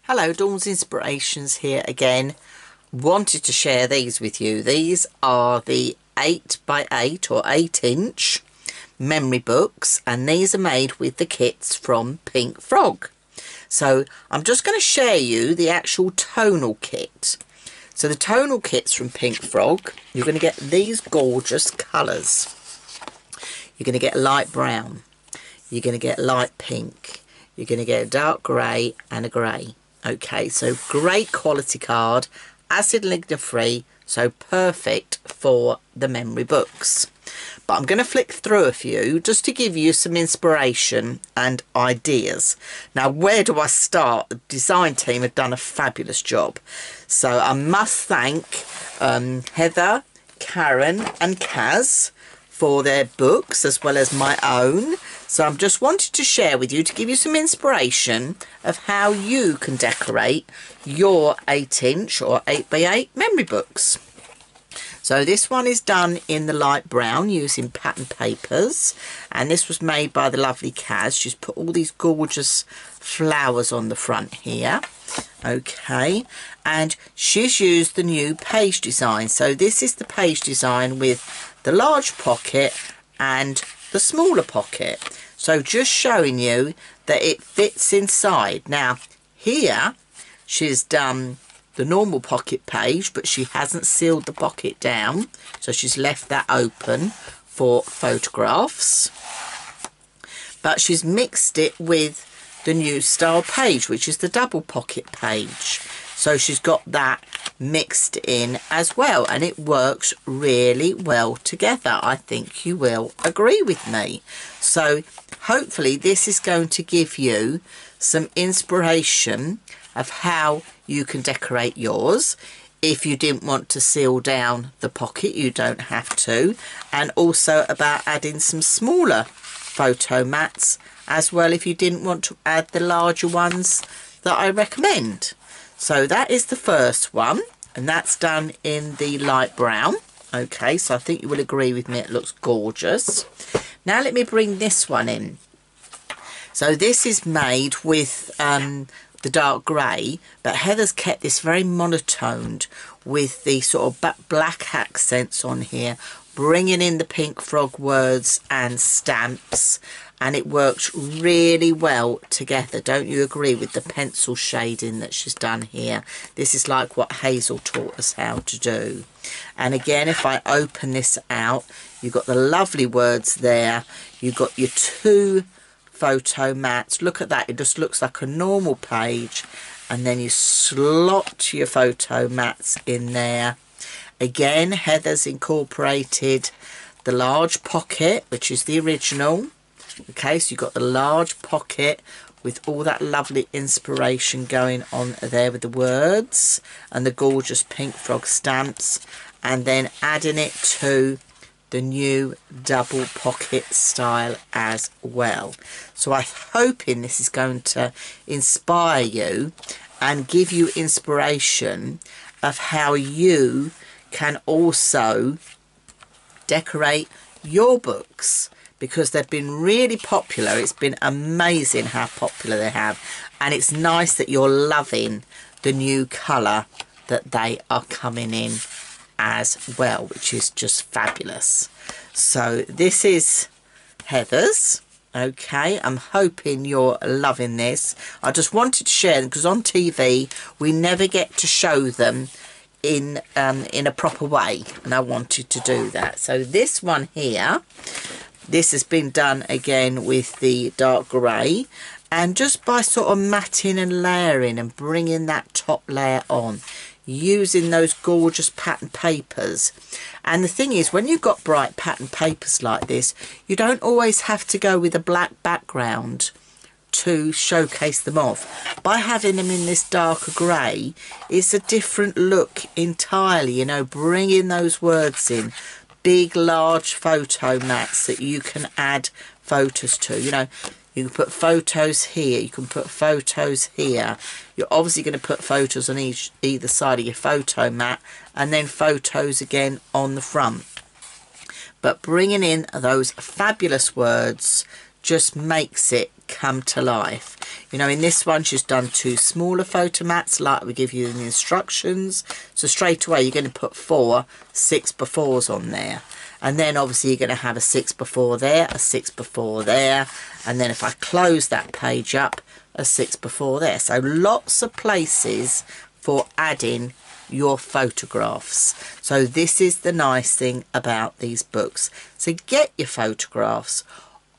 Hello, Dawn's Inspirations here again. Wanted to share these with you. These are the 8x8 or 8-inch memory books, and these are made with the kits from Pink Frog. So I'm just going to share you the actual tonal kit. So the tonal kit's from Pink Frog. You're going to get these gorgeous colours. You're going to get light brown. You're going to get light pink. You're going to get a dark grey and a grey. Okay, so great quality card, acid lignin free, so perfect for the memory books. But I'm going to flick through a few just to give you some inspiration and ideas. Now, where do I start? The design team have done a fabulous job. So I must thank Heather, Karen and Kaz for their books as well as my own. So I'm just wanted to share with you to give you some inspiration of how you can decorate your 8-inch or 8x8 memory books. So this one is done in the light brown using pattern papers, and this was made by the lovely Kaz. She's put all these gorgeous flowers on the front here. Okay, and she's used the new page design. So this is the page design with the large pocket and the smaller pocket. So just showing you that it fits inside. Now here she's done the normal pocket page, but she hasn't sealed the pocket down, so she's left that open for photographs, but she's mixed it with the new style page, which is the double pocket page. So she's got that mixed in as well, and it works really well together. I think you will agree with me. So hopefully this is going to give you some inspiration of how you can decorate yours. If you didn't want to seal down the pocket, you don't have to. And also about adding some smaller photo mats as well, if you didn't want to add the larger ones that I recommend. So that is the first one, and that's done in the light brown. Okay, so I think you will agree with me, it looks gorgeous. Now let me bring this one in. So this is made with the dark grey, but Heather's kept this very monotoned with the sort of black accents on here, bringing in the Pink Frog words and stamps, and it works really well together. Don't you agree with the pencil shading that she's done here? This is like what Hazel taught us how to do. And again, if I open this out, you've got the lovely words there. You've got your two photo mats. Look at that, it just looks like a normal page, and then you slot your photo mats in there. Again, Heather's incorporated the large pocket, which is the original. Okay, so you've got the large pocket with all that lovely inspiration going on there with the words and the gorgeous Pink Frog stamps, and then adding it to the new double pocket style as well. So I'm hoping this is going to inspire you and give you inspiration of how you can also decorate your books, because they've been really popular. It's been amazing how popular they have, and it's nice that you're loving the new colour that they are coming in as well, which is just fabulous. So this is Heather's. Okay, I'm hoping you're loving this. I just wanted to share them because on TV we never get to show them in a proper way, and I wanted to do that. So this one here, this has been done again with the dark grey, and just by sort of matting and layering and bringing that top layer on using those gorgeous pattern papers. And the thing is, when you've got bright pattern papers like this, you don't always have to go with a black background to showcase them off. By having them in this darker grey, it's a different look entirely, you know, bringing those words in. Big large photo mats that you can add photos to, you know, you can put photos here, you can put photos here. You're obviously going to put photos on either side of your photo mat, and then photos again on the front. But bringing in those fabulous words just makes it come to life. You know, in this one she's done 2 smaller photo mats like we give you in the instructions. So straight away you're going to put 4 6x4s on there. And then obviously you're going to have a 6x4 there, a 6x4 there. And then if I close that page up, a 6x4 there. So lots of places for adding your photographs. So this is the nice thing about these books. So get your photographs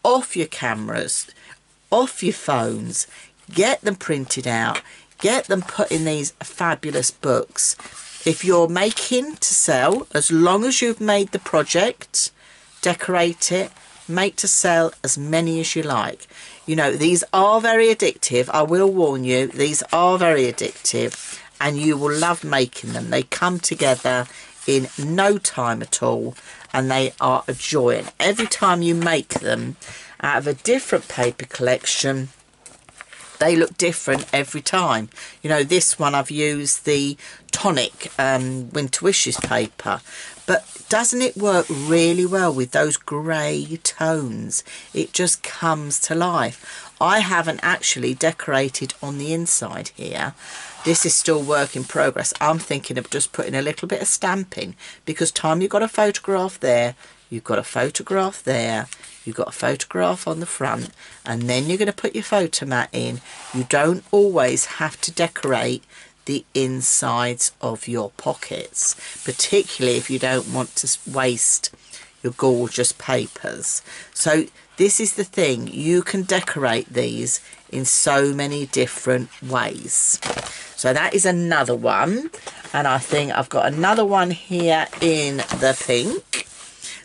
off your cameras, off your phones, get them printed out, get them put in these fabulous books. If you're making to sell, as long as you've made the project, decorate it, make to sell as many as you like. You know, these are very addictive. I will warn you, these are very addictive, and you will love making them. They come together in no time at all, and they are a joy. And every time you make them out of a different paper collection, they look different every time. You know, this one I've used the Tonic Winter Wishes paper, but doesn't it work really well with those grey tones? It just comes to life. I haven't actually decorated on the inside here. This is still work in progress. I'm thinking of just putting a little bit of stamping, because time you've got a photograph there, you've got a photograph there, you've got a photograph on the front, and then you're going to put your photo mat in. You don't always have to decorate the insides of your pockets, particularly if you don't want to waste your gorgeous papers. So this is the thing, you can decorate these in so many different ways. So that is another one, and I think I've got another one here in the pink.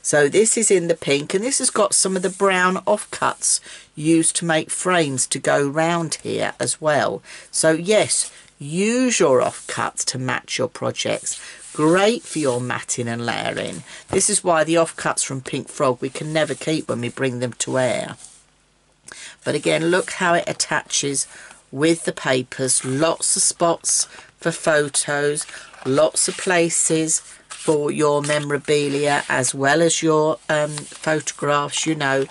So this is in the pink, and this has got some of the brown offcuts used to make frames to go round here as well. So yes, use your offcuts to match your projects. Great for your matting and layering. This is why the offcuts from Pink Frog we can never keep when we bring them to air. But again, look how it attaches with the papers. Lots of spots for photos, lots of places for your memorabilia as well as your photographs. You know,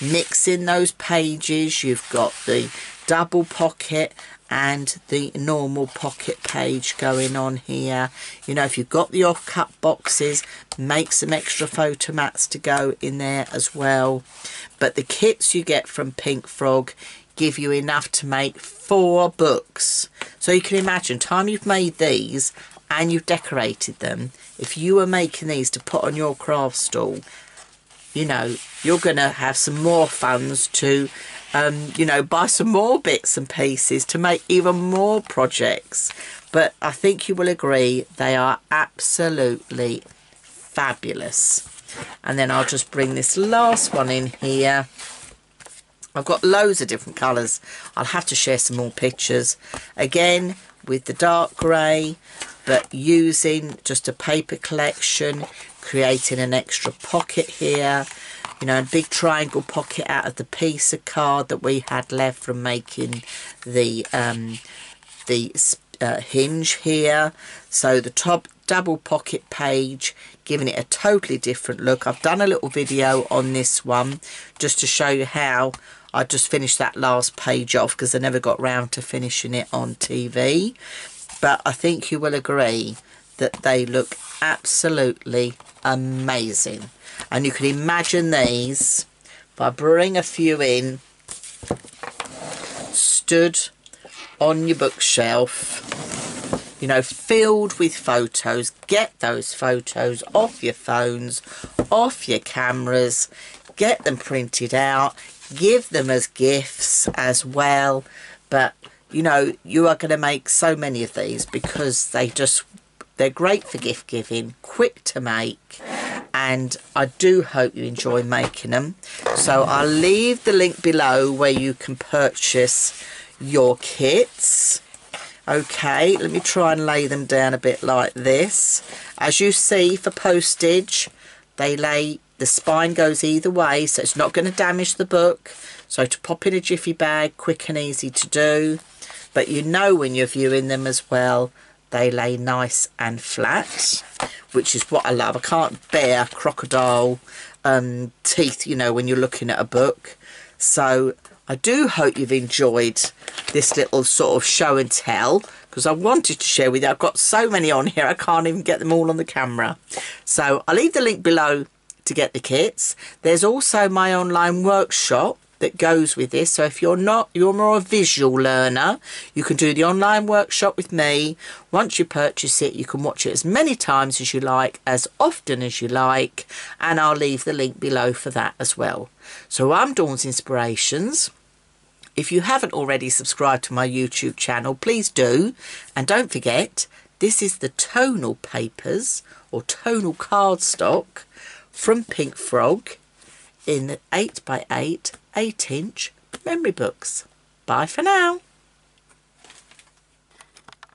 mixing those pages, you've got the double pocket and the normal pocket page going on here. You know, if you've got the off-cut boxes, make some extra photo mats to go in there as well. But the kits you get from Pink Frog give you enough to make 4 books. So you can imagine, time you've made these and you've decorated them, if you were making these to put on your craft stall, you know, you're going to have some more funds to you know, buy some more bits and pieces to make even more projects. But I think you will agree they are absolutely fabulous. And then I'll just bring this last one in here. I've got loads of different colours. I'll have to share some more pictures. Again, with the dark grey, but using just a paper collection, creating an extra pocket here. You know, a big triangle pocket out of the piece of card that we had left from making the hinge here. So the top double pocket page, giving it a totally different look. I've done a little video on this one just to show you how I just finished that last page off, because I never got round to finishing it on TV. But I think you will agree that they look absolutely amazing. And you can imagine these, if I bring a few in, stood on your bookshelf, you know, filled with photos. Get those photos off your phones, off your cameras, get them printed out, give them as gifts as well. But, you know, you are going to make so many of these because they're great for gift giving, quick to make, and I do hope you enjoy making them. So I'll leave the link below where you can purchase your kits. Okay, let me try and lay them down a bit like this. As you see, for postage, the spine goes either way, so it's not going to damage the book. So to pop in a jiffy bag, quick and easy to do. But you know, when you're viewing them as well, they lay nice and flat, which is what I love. I can't bear crocodile teeth, you know, when you're looking at a book. So I do hope you've enjoyed this little sort of show and tell, because I wanted to share with you. I've got so many on here, I can't even get them all on the camera. So I'll leave the link below to get the kits. There's also my online workshop that goes with this. So if you're more a visual learner, you can do the online workshop with me. Once you purchase it, you can watch it as many times as you like, as often as you like, and I'll leave the link below for that as well. So I'm Dawn's Inspirations. If you haven't already subscribed to my YouTube channel, please do. And don't forget, this is the tonal papers or tonal cardstock from Pink Frog in 8x8 8-inch memory books. Bye for now.